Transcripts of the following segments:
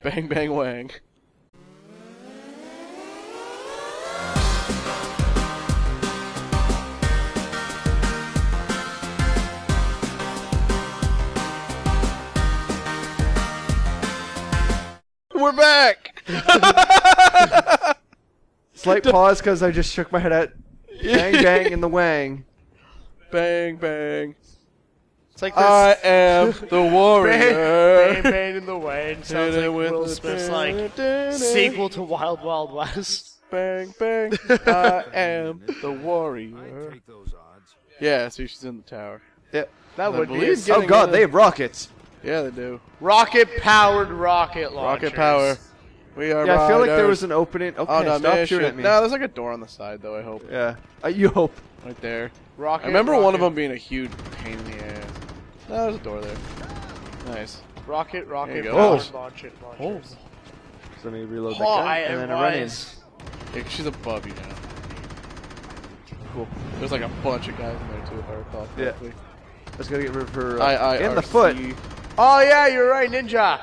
Bang, bang, wang. We're back! Slight pause because I just shook my head at bang bang in the wang. Bang, bang. It's like this. I am the warrior. Bang, bang, bang in the Wang. Sounds like With Will the Smith's like sequel to Wild Wild West. Bang, bang. I am the warrior. Take those odds. Yeah, see, she's in the tower. Yep. That would be believe a Oh god, they have rockets. Yeah, they do. rocket-powered rocket launchers. Rocket power. We are Yeah, I feel like there riders. was an opening. Okay, Oh, no, stop man, shooting shit. at me. No, there's like a door on the side, though, I hope. Yeah, you hope. Right there. Rocket. I remember one of rocket. them being a huge pain in the ass. No, there's a door there. Nice. Rocket, There you go. powered Oh. launchers. So let me reload that Oh, gun, and then I run in. Yeah, 'cause she's above you now. Cool. There's like a bunch of guys in there, too, if I recall Yeah. correctly. Let's go get rid of her in the IIRC. foot. Oh yeah, you're right, Ninja.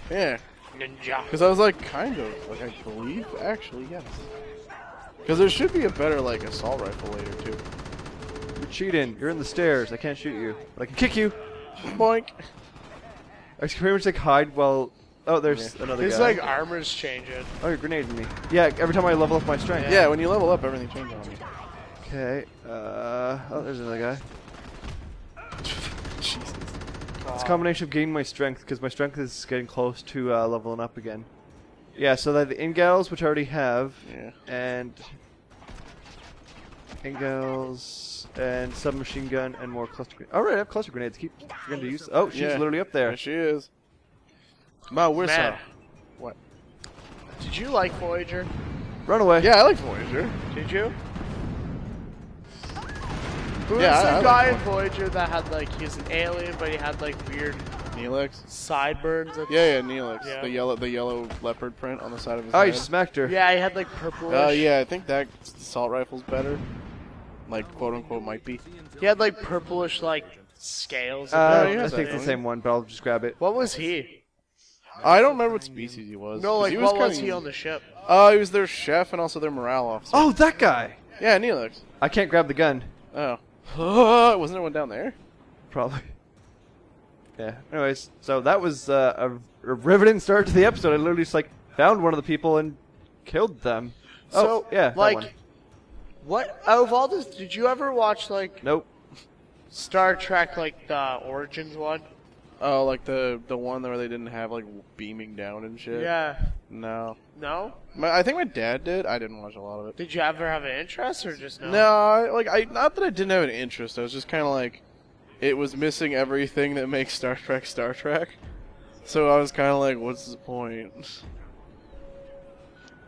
Yeah. Ninja. Because I was like, kind of. Like, I believe, actually, yes. Because there should be a better, like, assault rifle later, too. You're cheating. You're in the stairs. I can't shoot you, but I can kick you. Boink. I can pretty much like hide while. Oh, there's another His guy. like armor's changing. Oh, you're grenading me. Yeah, every time I level up my strength. Yeah, when you level up, everything changes on you. Okay. Oh, there's another guy. Jesus. It's a combination of gaining my strength because my strength is getting close to leveling up again. Yeah, so that the ingals, which I already have, Yeah. and ingals and submachine gun and more cluster grenades. All right, I have cluster grenades. Keep forgetting to use. Oh, she's Yeah. literally up there. There she is. Ma, where's Man. her? What? Did you like Voyager? Run away. Yeah, I like Voyager. Did you? Who was Yeah, the I like guy in Voyager that had like he was an alien but he had like weird Neelix? sideburns? Yeah, Neelix. Yeah. The yellow leopard print on the side of his Oh, head. you smacked her. Yeah, he had like purplish. Yeah, I think that assault rifle's better. Like, quote unquote, might be. He had like purplish like scales. yeah, I that's think it's the it. same one, but I'll just grab it. What was he? I don't remember what species he was. No, 'cause like he what kinda- was he on the ship? He was their chef and also their morale officer. Oh, that guy! Yeah, Neelix. I can't grab the gun. Oh. Wasn't there one down there? Probably. Yeah. Anyways, so that was a riveting start to the episode. I literally just like found one of the people and killed them. So Oh, yeah, that like, one. what out of all this? Did you ever watch like Nope. Star Trek like the Origins one? Oh, like the one where they didn't have like beaming down and shit? Yeah. No. No. I think my dad did. I didn't watch a lot of it. Did you ever have an interest or just no? No, not that I didn't have an interest. I was just kind of like, it was missing everything that makes Star Trek Star Trek. So I was kind of like, what's the point?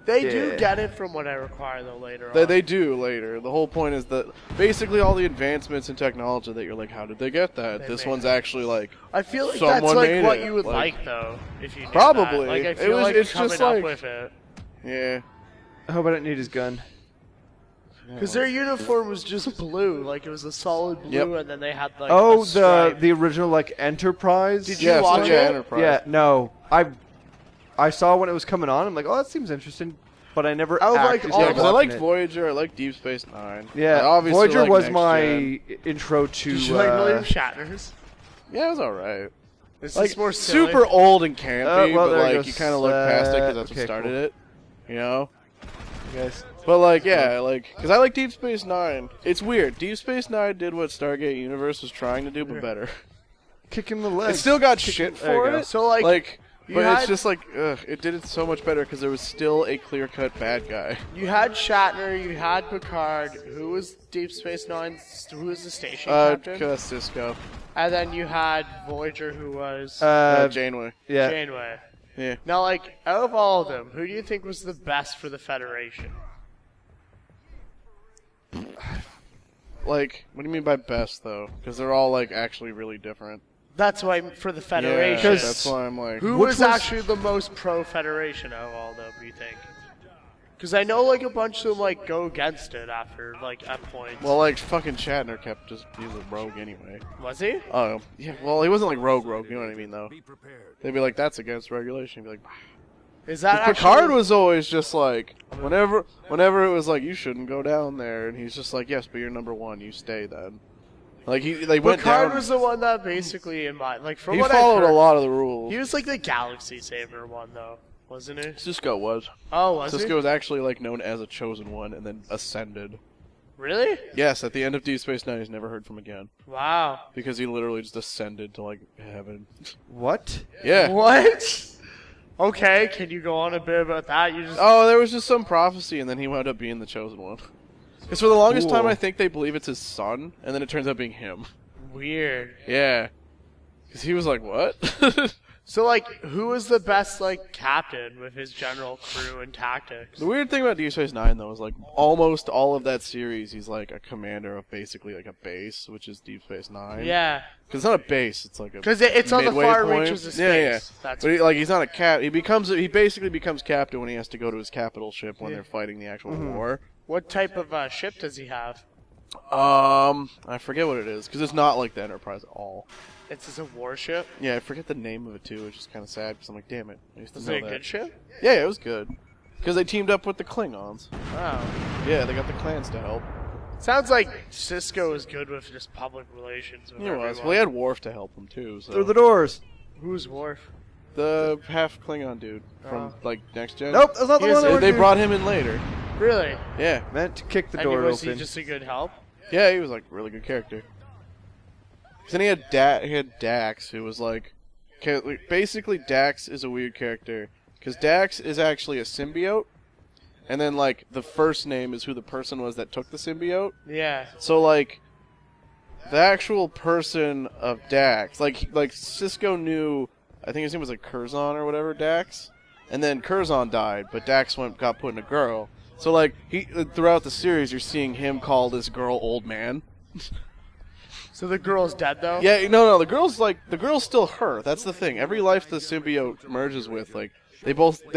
They Yeah. do get it from what I require though later on. They do later. The whole point is that basically all the advancements in technology that you're like, how did they get that? They This made one's it. actually like, I feel like someone that's like made what it, you would like- like though, if you did Probably. that. Like I It feel was- like it's coming just up like- with it. yeah. I hope I didn't need his gun. Because their uniform was just blue, like it was a solid blue, Yep. and then they had like Oh, a stripe. the original like Enterprise. Did you Yeah, watch yeah, it? Enterprise. Yeah. No, I saw when it was coming on. I'm like, oh, that seems interesting, but I never. I was like, actually all Yeah, started because I watching liked it. Voyager, I liked Deep Space Nine. Yeah, I obviously Voyager liked was Next my Gen. intro to. Did you like William Shatner's? Yeah, it was alright. It's Like, just more silly. super old and campy, well, but there like, goes, you kind of look past it because that's okay, what started cool. it. You know? Guys. But like, yeah, like, because I like Deep Space Nine. It's weird. Deep Space Nine did what Stargate Universe was trying to do, but better. Kick him in the leg. It still got shit there you for go. it. So, like, you but had- it's just like, it did it so much better because there was still a clear-cut bad guy. You had Shatner, you had Picard. Who was Deep Space Nine? Who was the station captain? Cisco. And then you had Voyager, who was Janeway. Yeah. Janeway. Yeah. Now, like, out of all of them, who do you think was the best for the Federation? Like, what do you mean by best, though? Because they're all, like, actually really different. That's why for the Federation. Yeah, that's why I'm like... Who Which was was- actually the most pro-Federation out of all of them, do you think? Because I know like a bunch of them like go against it after like at points. Well, like fucking Shatner kept just he was a rogue anyway. Was he? Oh yeah, well he wasn't like rogue, you know what I mean though. They'd be like, that's against regulation. He'd be like, Is that Picard actually... was always just like, whenever it was like, you shouldn't go down there, and he's just like, yes, but you're number one, you stay then. Like they went Picard down. was the one that basically, in my like from He what followed I've heard, a lot of the rules. he was like the Galaxy Saver one though, wasn't he? Cisco was. Oh, was Cisco he? was actually like known as a chosen one, and then ascended. Really? Yes, at the end of Deep Space Nine, he's never heard from again Wow. because he literally just ascended to like heaven. What? Yeah. What? Okay, can you go on a bit about that? You just Oh, there was just some prophecy, and then he wound up being the chosen one. Because for the longest time, I think they believe it's his son, and then it turns out being him. weird. Yeah. Because he was like, what? So like, who was the best like captain with his general crew and tactics? The weird thing about Deep Space Nine, though, is like almost all of that series, he's like a commander of basically like a base, which is Deep Space Nine. Yeah, Because it's not a base; it's like a because it's on the midway far point. reaches of space. Yeah, yeah. That's But he's not a cap. He basically becomes captain when he has to go to his capital ship when they're fighting the actual war. what type of ship does he have? I forget what it is because it's not like the Enterprise at all. It's just a warship. Yeah, I forget the name of it too, which is kind of sad because I'm like, damn it, I used to Is know it a that. good ship? Yeah, it was good because they teamed up with the Klingons. Wow. Yeah, they got the clans to help. Sounds like Cisco is good with just public relations. With He was. everyone. Well, he had Worf to help him too. So Through the doors. Who's Worf? the half Klingon dude from like Next Gen. Nope, that's not the one that They we're brought him in later. Really? Yeah, meant to kick the And door was open. he just a good help? yeah, he was like a really good character. 'Cause then he had Dax, who was like, basically Dax is a weird character because Dax is actually a symbiote, and then like the first name is who the person was that took the symbiote. Yeah. So like, the actual person of Dax, like Cisco knew, I think his name was like Curzon or whatever, Dax, and then Curzon died, but Dax got put in a girl. So like throughout the series, you're seeing him call this girl old man. So the girl's dead though? Yeah, no, the girl's still her. That's the thing. Every life the symbiote merges with, like they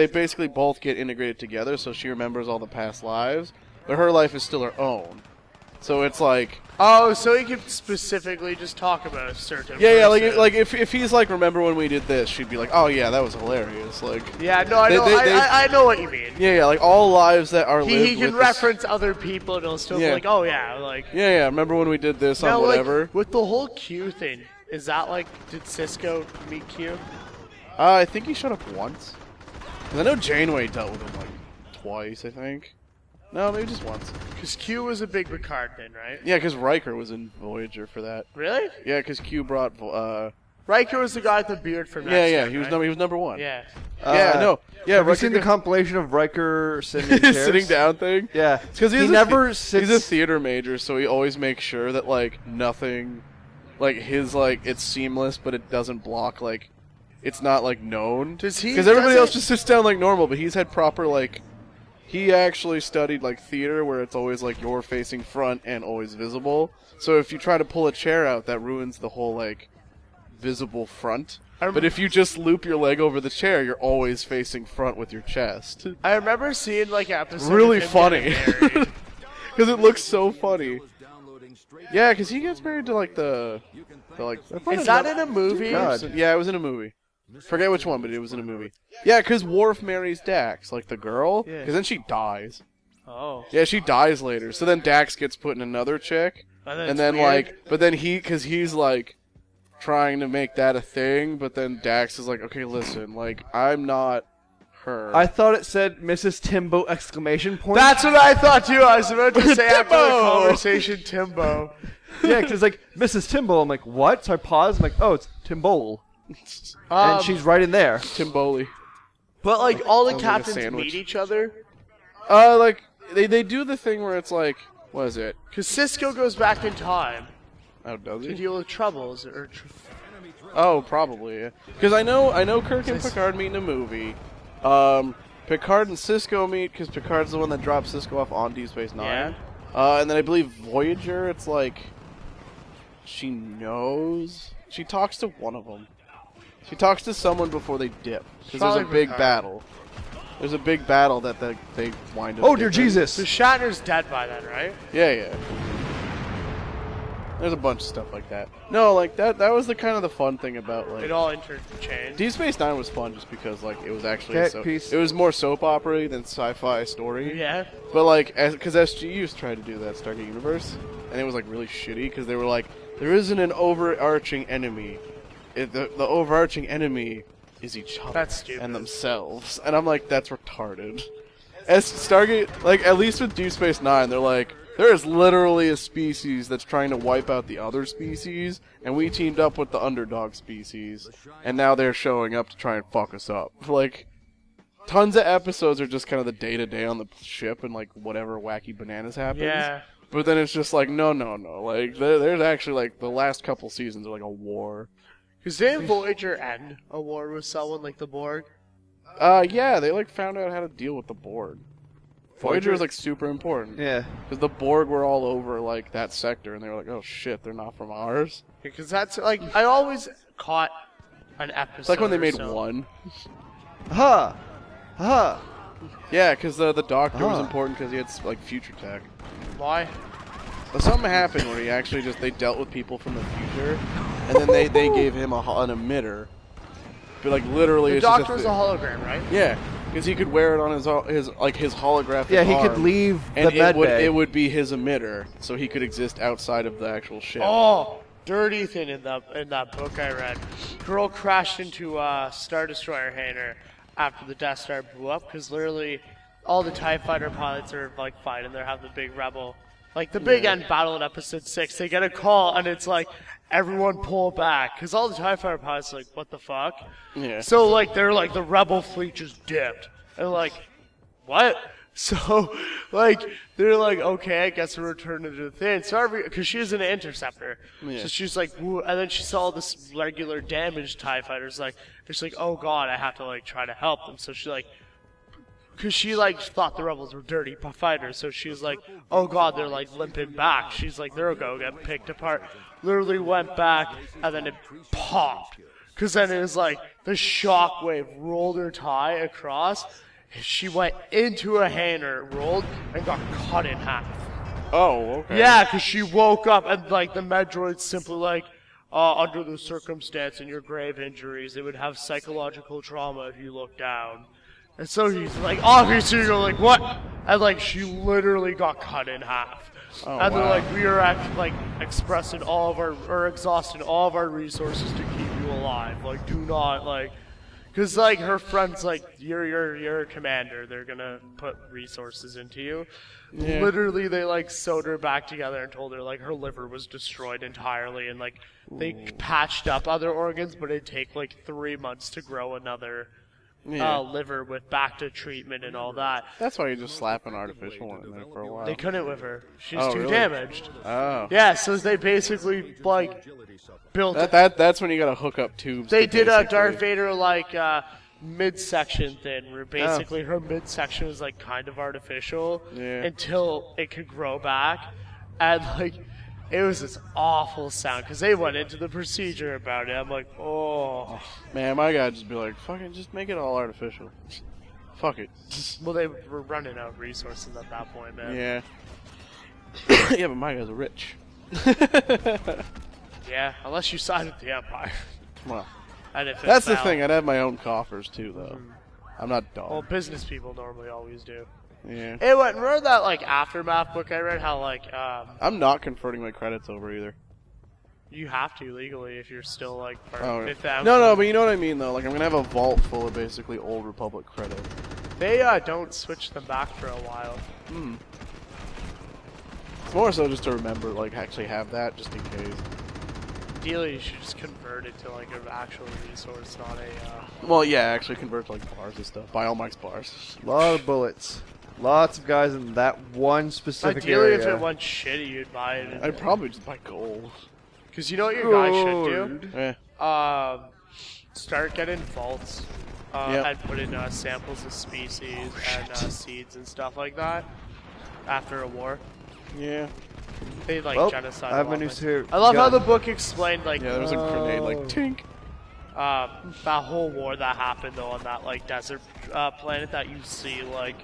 basically both get integrated together, so she remembers all the past lives, but her life is still her own. So it's like, Oh, so he could specifically just talk about a certain yeah, person. like if he's like, remember when we did this, she'd be like, oh yeah, that was hilarious. Like, Yeah, no, I know, I know what you mean. yeah, like all lives that are lived He can with reference other people and he'll still be Yeah. like, oh yeah, like... yeah, remember when we did this Now, on whatever? like, with the whole Q thing, is that like, did Cisco meet Q? I think he showed up once. 'Cause I know Janeway dealt with him like twice, I think. No, maybe just once. Because Q was a big Picard thing, right? Yeah, because Riker was in Voyager for that. Really? Yeah, because Q brought. Riker was the guy with the beard from Next Yeah, Gen, he was right? he was number one. Yeah. Yeah, I know. Yeah, Have you Riker seen the compilation of Riker sitting in chairs? sitting down thing. Yeah, Because he never sits. He's a theater major, so he always makes sure that like nothing, like his like it's seamless, but it doesn't block like, it's not like known. Does he? Because everybody does else it- just sits down like normal, but he's had proper like. He actually studied like theater where it's always like you're facing front and always visible. So if you try to pull a chair out, that ruins the whole like visible front. But if you just loop your leg over the chair, you're always facing front with your chest. I remember seeing like an episode. Really of him funny. getting married. Because it looks so funny. Yeah, because he gets married to like the like. Is that in a movie? God. Yeah, it was in a movie. Forget which one, but it was in a movie. Yeah, because Worf marries Dax, like the girl, because Yeah. then she dies. Oh. Yeah, she dies later. So then Dax gets put in another chick, And and then like, but then because he's like trying to make that a thing, but then Dax is like, okay, listen, like I'm not her. I thought it said Mrs. Timbo exclamation point. That's what I thought too. I was about to say after the Timbo! conversation, Timbo. yeah, because like Mrs. Timbo. I'm like, what? So I paused. I'm like, oh, it's Timbole, and she's right in there. Timboli. But like all the Sounds like a captains sandwich. meet each other. Like they do the thing where it's like, what is it? Because Cisco goes back in time Oh, does to he? deal with troubles Oh, probably. Yeah. Because I know Kirk and Picard meet in a movie. Picard and Cisco meet because Picard's the one that dropped Cisco off on Deep Space Nine. And then I believe Voyager, it's like she knows. She talks to one of them. She talks to someone before they dip because there's a Probably big Picard. battle. There's a big battle that they wind up. Oh dear getting. Jesus! So Shatner's dead by then, right? Yeah. There's a bunch of stuff like that. No, like that was the kind of the fun thing about like It all interchanged. Deep Space Nine was fun just because like it was actually Okay, peace. it was more soap opera than sci-fi story. Yeah. But like because SGU's tried to do that Stargate Universe, and it was like really shitty because they were like there isn't an overarching enemy. The overarching enemy is each other That's stupid. and themselves, and I'm like that's retarded. As Stargate, like at least with Deep Space Nine, they're like. There is literally a species that's trying to wipe out the other species, and we teamed up with the underdog species, and now they're showing up to try and fuck us up. Like, tons of episodes are just kind of the day-to-day on the ship and, like, whatever wacky bananas happens. Yeah. But then it's just like, no. Like, there's actually, like, the last couple seasons are like a war. Because didn't Voyager end a war with someone like the Borg? Yeah, they, like, found out how to deal with the Borg. Voyager was like super important. Yeah. Because the Borg were all over like that sector, and they were like, "Oh shit, they're not from ours." Because that's like I always caught an episode. It's like when they made or so. one. Ha! Ha! Yeah, because the Doctor was Ah. important because he had like future tech. Why? But something happened where he actually they dealt with people from the future, and then they gave him an emitter. But like literally, The it's just Doctor was a hologram, right? Yeah, because he could wear it on his holographic. Yeah, he could arm, leave and the med bay. it would be his emitter, so he could exist outside of the actual ship. Oh, dirty thing in that book I read. Girl crashed into a Star Destroyer hangar after the Death Star blew up because literally all the TIE fighter pilots are like fighting. They're having the big rebel, like the big end battle in Episode 6. They get a call and it's like everyone pull back because all the TIE fighter pilots are like, what the fuck? Yeah. So like they're like the rebel fleet just dipped and like what? So like they're like okay, I guess we're returning to the thing. So because she's an interceptor, Yeah. so she's like, woo, and then she saw this regular damaged TIE fighters. Like she's like, oh god, I have to like try to help them. So she like. Because she, like, thought the rebels were dirty fighters, so she was like, oh god, they're, like, limping back. She's like, they're gonna get picked apart. Literally went back, and then it popped. Because then it was like, the shockwave rolled her tie across. She went into a hangar, rolled, and got cut in half. Oh, okay. Yeah, because she woke up, and, like, the Medroid's simply like, under the circumstance and your grave injuries, it would have psychological trauma if you look down. And so he's like, obviously, you're like, what? And like, she literally got cut in half. Oh, and they're wow. like, we are exhausting all of our resources to keep you alive. Like, do not, like, because like, her friend's like, you're a commander. They're gonna put resources into you. Yeah. Literally, they like sewed her back together and told her like her liver was destroyed entirely, and like, they patched up other organs, but it'd take like 3 months to grow another. Yeah. Liver with back to treatment and all that. That's why you just slap an artificial one in there for a while. They couldn't with her. She's Oh, too really? damaged. Oh. Yeah, so they basically like built. That's when you gotta hook up tubes. They to did a basically- Darth Vader like midsection thing where basically her midsection was like kind of artificial Yeah. until it could grow back, and like it was this awful sound because they went into the procedure about it. I'm like, oh. Man, my guy just be like, fucking just make it all artificial. Fuck it. Well, they were running out of resources at that point, man. Yeah. Yeah, but my guys are rich. Yeah, unless you side with the Empire. Well, And if it that's the fell- thing. I'd have my own coffers too, though. I'm not dumb. Well, business people normally always do. Yeah. Hey, what? Remember that like aftermath book I read? How like I'm not converting my credits over either. you have to legally if you're still like part Oh, of yeah. if that. No, but you know what I mean, though. Like, I'm gonna have a vault full of basically Old Republic credit. They don't switch them back for a while. It's more so just to remember, like, actually have that just in case. Ideally, you should just convert it to like an actual resource, not a. Well, yeah, actually convert to like bars and stuff. Buy all Mike's bars. A lot of bullets. Lots of guys in that one specific Ideally, area. if it went shitty, you'd buy it. I'd probably just buy gold. Because you know what your guy should do? Eh. Start getting vaults Yep. and put in samples of species and seeds and stuff like that after a war. Yeah. They like Well, genocide. I have a my lot news of- here. I love how Gun. the book explained like Yeah, there was a grenade like Oh. tink. that whole war that happened though on that like desert planet that you see like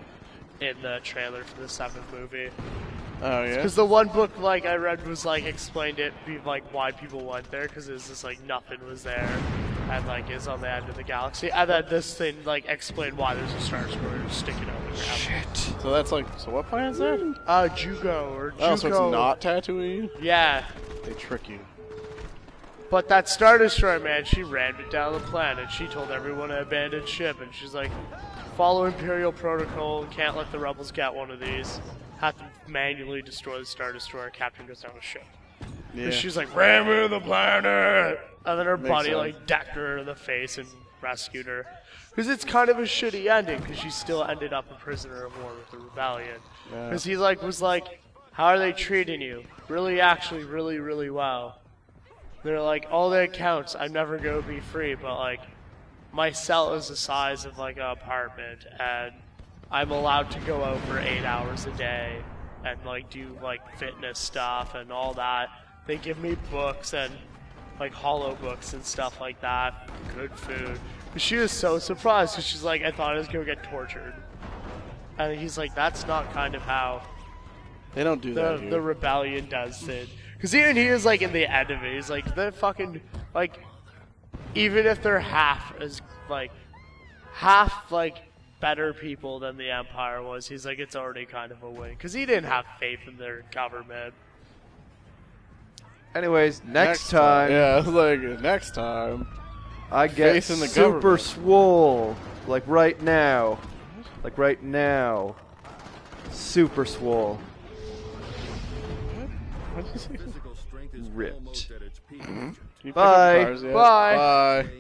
in the trailer for the 7th movie. Oh yeah. Because the one book like I read was like explained it be like why people went there because it was just like nothing was there and like it's on the end of the galaxy, and then this thing like explained why there's a star destroyer sticking out of the ground. Shit. So that's like. So what planet is that? Jugo or Jugo. Oh, so it's not Tatooine. Yeah. They trick you. But that Star Destroyer, man, she rammed it down the planet. She told everyone to abandon ship, and she's like, follow Imperial protocol, can't let the rebels get one of these. Have to manually destroy the Star Destroyer. Captain goes down a ship. Yeah. And she's like, ram into the planet! And then her Makes buddy, sense. like, decked her in the face and rescued her. Because it's kind of a shitty ending, because she still ended up a prisoner of war with the rebellion. Because he, like, was like, how are they treating you? Really, actually, really, really well. They're like, all that counts, I'm never going to be free, but like, my cell is the size of like an apartment, and I'm allowed to go out for 8 hours a day, and like do like fitness stuff and all that. They give me books and like hollow books and stuff like that, good food. But she was so surprised, because she's like, I thought I was going to get tortured. And he's like, that's not kind of how They don't do that here. the rebellion does it. Because even he is like in the end of it, he's like, the fucking, like, even if they're half better people than the Empire was, he's like, it's already kind of a win. Because he didn't have faith in their government. Anyways, next time. Yeah, I was like, next time. I get Faith in the super government. swole. Like right now. Like right now. Super swole. What did you say? Physical strength is Ripped. almost at its peak. Can you pick up Bye. cars yet? Bye. Bye.